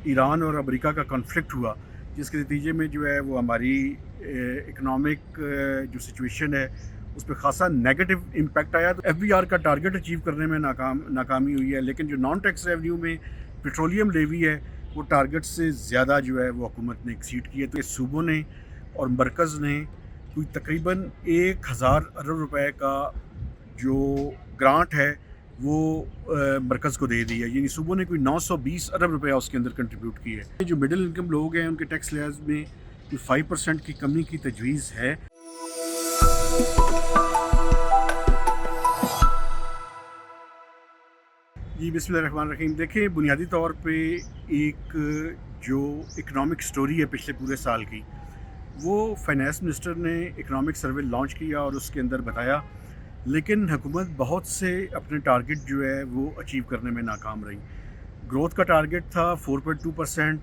Iran और America का conflict हुआ, जिसके नतीजे में जो है वो हमारी इकनॉमिक जो सिचुएशन है उस पे ख़ासा नेगेटिव इम्पैक्ट आया। तो एफबीआर का टारगेट अचीव करने में नाकामी हुई है, लेकिन जो नॉन टैक्स रेवेन्यू में पेट्रोलियम लेवी है वो टारगेट से ज़्यादा जो है वो हुकूमत ने एक्सीड की है। तो सूबों ने और मरकज़ ने कोई तकरीबन 1000 अरब रुपए का जो ग्रांट है वो मरकज़ को दे दी है, यानी सूबों ने कोई 920 अरब रुपया उसके अंदर कंट्रीब्यूट की है। जो मिडिल इनकम लोग हैं उनके टैक्स लेयर्स में कोई 5% की कमी की तजवीज़ है। जी बिस्मिल्लाहिर्रहमानिर्रहीम। देखिए, बुनियादी तौर पे एक जो इकनॉमिक स्टोरी है पिछले पूरे साल की, वो फाइनेंस मिनिस्टर ने इकनॉमिक सर्वे लॉन्च किया और उसके अंदर बताया, लेकिन हुकूमत बहुत से अपने टारगेट जो है वो अचीव करने में नाकाम रही। ग्रोथ का टारगेट था 4.2%,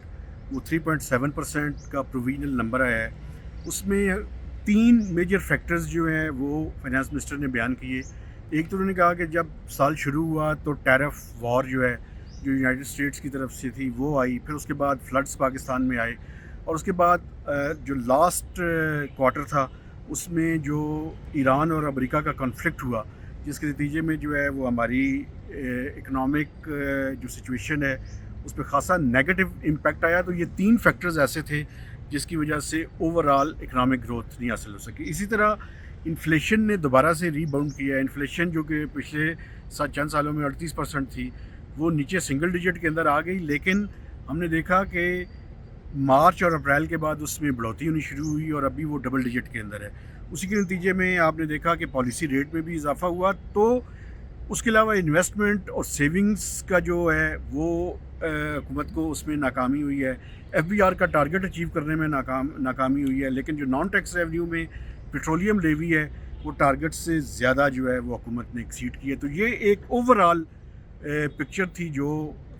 वो 3.7% का प्रोविजनल नंबर आया है। उसमें 3 मेजर फैक्टर्स जो हैं वो फाइनेंस मिनिस्टर ने बयान किए। एक तो उन्होंने कहा कि जब साल शुरू हुआ तो टैरिफ वॉर जो है जो यूनाइटेड स्टेट्स की तरफ से थी वो आई, फिर उसके बाद फ्लड्स पाकिस्तान में आए, और उसके बाद जो लास्ट क्वार्टर था उसमें जो ईरान और अमेरिका का कॉन्फ्लिक्ट हुआ, जिसके नतीजे में जो है वो हमारी इकनॉमिक जो सिचुएशन है उस पर ख़ासा नेगेटिव इम्पैक्ट आया। तो ये 3 फैक्टर्स ऐसे थे जिसकी वजह से ओवरऑल इकनॉमिक ग्रोथ नहीं हासिल हो सकी। इसी तरह इन्फ्लेशन ने दोबारा से रीबाउंड किया है। इन्फ्लेशन जो कि पिछले चंद सालों में 38% थी, वो नीचे सिंगल डिजिट के अंदर आ गई, लेकिन हमने देखा कि मार्च और अप्रैल के बाद उसमें बढ़ोतरी होनी शुरू हुई और अभी वो डबल डिजिट के अंदर है। उसी के नतीजे में आपने देखा कि पॉलिसी रेट में भी इजाफा हुआ। तो उसके अलावा इन्वेस्टमेंट और सेविंग्स का जो है वो हुकूमत को उसमें नाकामी हुई है। एफबीआर का टारगेट अचीव करने में नाकामी हुई है, लेकिन जो नॉन टैक्स रेवेन्यू में पेट्रोलियम लेवी है वो टारगेट से ज़्यादा जो है वो हुकूमत ने एक्सीड की है। तो ये एक ओवरऑल पिक्चर थी जो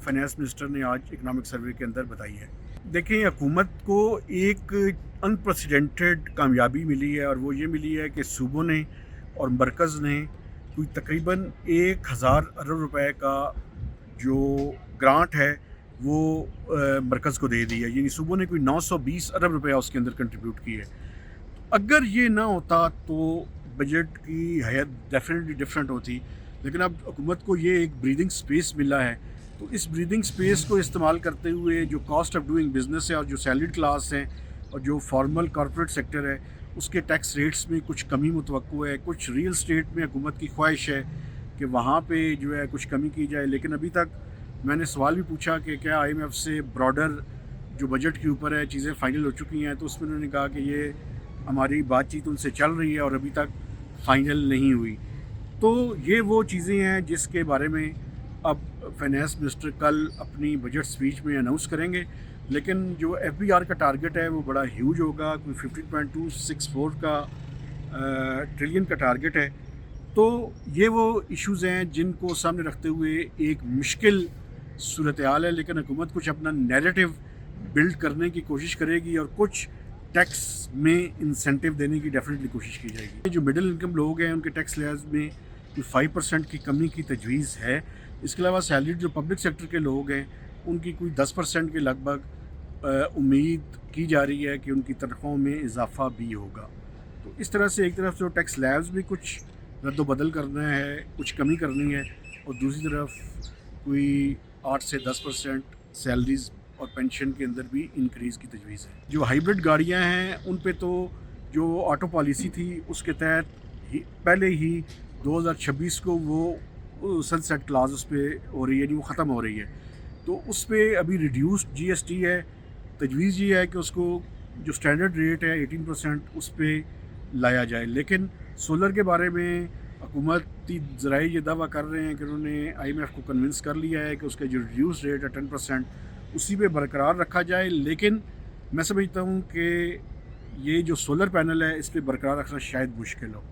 फाइनेंस मिनिस्टर ने आज इकनॉमिक सर्वे के अंदर बताई है। देखें, हुकूमत को एक अनप्रेसिडेंटेड कामयाबी मिली है, और वो ये मिली है कि सूबों ने और मरकज़ ने कोई तकरीबन 1000 अरब रुपए का जो ग्रांट है वो मरकज़ को दे दी है, यानी सूबों ने कोई 920 अरब रुपया उसके अंदर कंट्रीब्यूट की है। अगर ये ना होता तो बजट की हैयत डेफिनेटली डिफरेंट होती, लेकिन अब हुकूमत को ये एक ब्रीदिंग स्पेस मिला है। तो इस ब्रीदिंग स्पेस को इस्तेमाल करते हुए जो कॉस्ट ऑफ डूइंग बिज़नेस है और जो सैलरीड क्लास है और जो फॉर्मल कॉर्पोरेट सेक्टर है उसके टैक्स रेट्स में कुछ कमी मुतवक्को है। कुछ रियल स्टेट में हुकूमत की ख्वाहिश है कि वहाँ पे जो है कुछ कमी की जाए, लेकिन अभी तक मैंने सवाल भी पूछा कि क्या IMF से ब्रॉडर जो बजट के ऊपर है चीज़ें फाइनल हो चुकी हैं, तो उसमें उन्होंने कहा कि ये हमारी बातचीत उनसे चल रही है और अभी तक फ़ाइनल नहीं हुई। तो ये वो चीज़ें हैं जिसके बारे में अब फाइनेंस मिनिस्टर कल अपनी बजट स्पीच में अनाउंस करेंगे, लेकिन जो एफबीआर का टारगेट है वो बड़ा ह्यूज होगा, कोई 15.264 का ट्रिलियन का टारगेट है। तो ये वो इश्यूज़ हैं जिनको सामने रखते हुए एक मुश्किल सूरत हाल है, लेकिन हुकूमत कुछ अपना नैरेटिव बिल्ड करने की कोशिश करेगी और कुछ टैक्स में इंसेंटिव देने की डेफिनेटली कोशिश की जाएगी। जो मिडिल इनकम लोग हैं उनके टैक्स लेयर्स में कोई 5% की कमी की तजवीज़ है। इसके अलावा सैलरीड जो पब्लिक सेक्टर के लोग हैं उनकी कोई 10% के लगभग उम्मीद की जा रही है कि उनकी तनख्वाहों में इजाफा भी होगा। तो इस तरह से एक तरफ जो टैक्स स्लैब्स में कुछ रद्द-बदल करना है, कुछ कमी करनी है, और दूसरी तरफ कोई 8 से 10% सैलरीज़ और पेंशन के अंदर भी इंक्रीज़ की तजवीज़ है। जो हाइब्रिड गाड़ियाँ हैं उन पे तो जो ऑटो पॉलिसी थी उसके तहत पहले ही 2026 को वो सनसेट क्लास उस पर हो रही है, नहीं वो ख़त्म हो रही है। तो उस पर अभी रिड्यूस्ड GST है। तजवीज़ ये है कि उसको जो स्टैंडर्ड रेट है 18% उस पर लाया जाए। लेकिन सोलर के बारे में हुकूमती ज़राए ये दावा कर रहे हैं कि उन्होंने IMF को कन्विंस कर लिया है कि उसका जो रिड्यूस रेट है 10% उसी पे बरकरार रखा जाए। लेकिन मैं समझता हूँ कि ये जो सोलर पैनल है इस पर बरकरार रखना शायद मुश्किल हो।